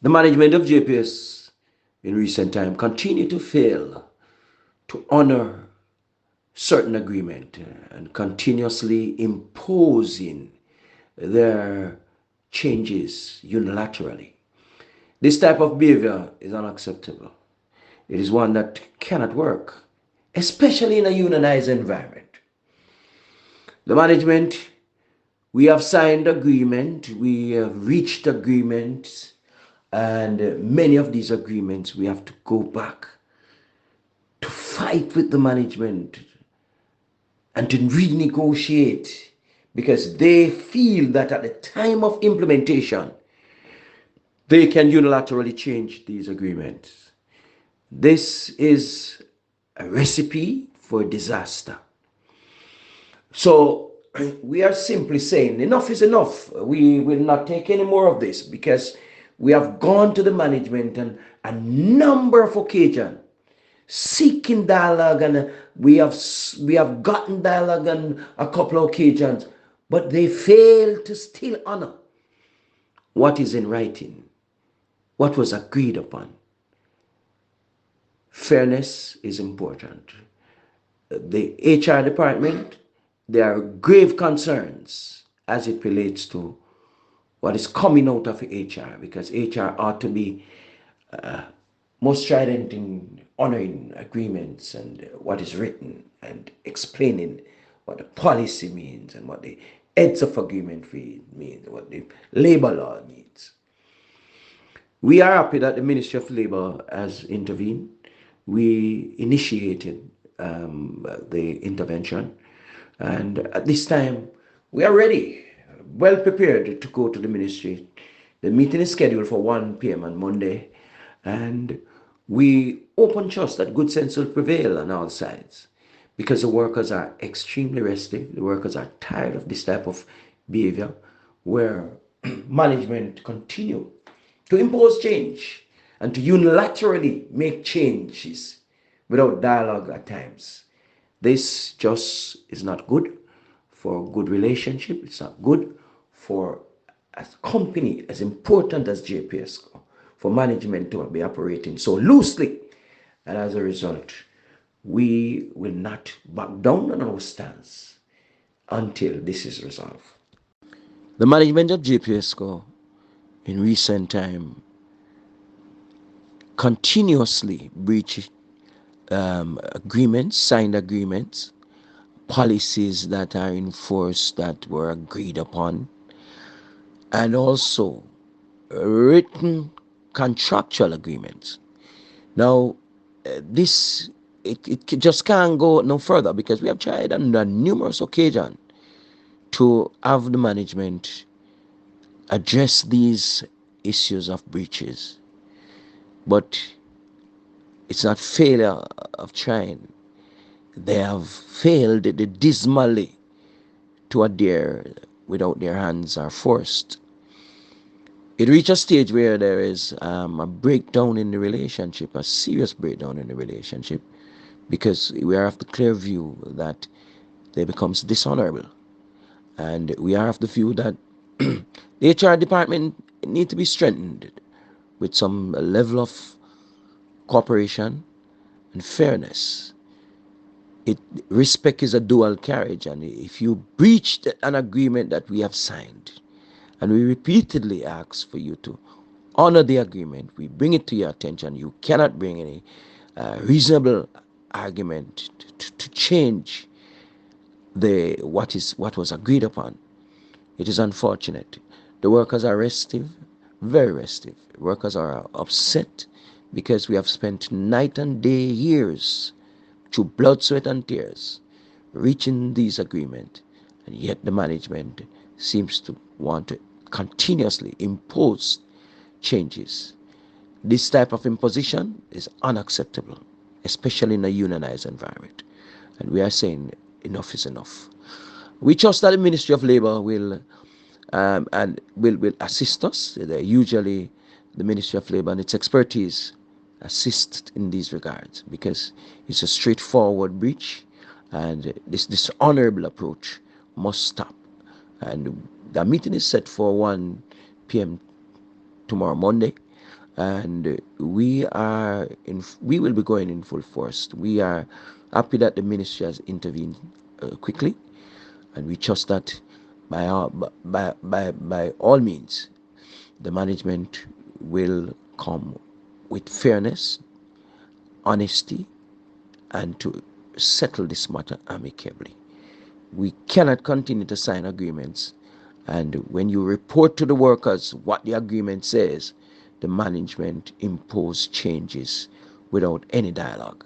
The management of JPS in recent time continue to fail to honor certain agreement and continuously imposing their changes unilaterally. This type of behavior is unacceptable. It is one that cannot work, especially in a unionized environment. The management, we have signed agreement, we have reached agreements, and many of these agreements we have to go back to fight with the management and to renegotiate because they feel that at the time of implementation they can unilaterally change these agreements. This is a recipe for disaster. So we are simply saying enough is enough. We will not take any more of this because we have gone to the management on a number of occasions seeking dialogue, and we have gotten dialogue on a couple of occasions, but they fail to still honor what is in writing, what was agreed upon. Fairness is important. The HR department, there are grave concerns as it relates to what is coming out of HR because HR ought to be most strident in honoring agreements and what is written and explaining what the policy means and what the heads of agreement means, what the labor law means. We are happy that the Ministry of Labor has intervened. We initiated the intervention, and at this time, we are ready, well prepared to go to the ministry. The meeting is scheduled for 1 p.m. on Monday, and we open trust that good sense will prevail on all sides because the workers are extremely restive. The workers are tired of this type of behavior where management continue to impose change and to unilaterally make changes without dialogue at times. This just is not good for a good relationship. It's not good for a company as important as JPS, for management to be operating so loosely. And as a result, we will not back down on our stance until this is resolved. The management of JPS in recent time continuously breach agreements, signed agreements, policies that are enforced that were agreed upon, and also written contractual agreements. Now, this it just can't go no further because we have tried on numerous occasions to have the management address these issues of breaches, but it's not failure of trying. They have failed dismally to adhere without their hands are forced. It reached a stage where there is a breakdown in the relationship, a serious breakdown in the relationship, because we are of the clear view that they becomes dishonorable. And we are of the view that the HR department need to be strengthened with some level of cooperation and fairness. It respect is a dual carriage, and if you breach an agreement that we have signed, and we repeatedly ask for you to honor the agreement, we bring it to your attention. You cannot bring any reasonable argument to change what was agreed upon. It is unfortunate. The workers are restive, very restive. Workers are upset because we have spent night and day years through blood, sweat, and tears reaching these agreements, and yet the management seems to want to continuously impose changes. This type of imposition is unacceptable, especially in a unionized environment. And we are saying enough is enough. We trust that the Ministry of Labor will assist us. Usually, the Ministry of Labor and its expertise assist in these regards because it's a straightforward breach, and this dishonorable approach must stop. And the meeting is set for 1 p.m. tomorrow, Monday, and we will be going in full force. We are happy that the ministry has intervened quickly, and we trust that by all means the management will come with fairness, honesty, and to settle this matter amicably. We cannot continue to sign agreements, and when you report to the workers what the agreement says, the management impose changes without any dialogue.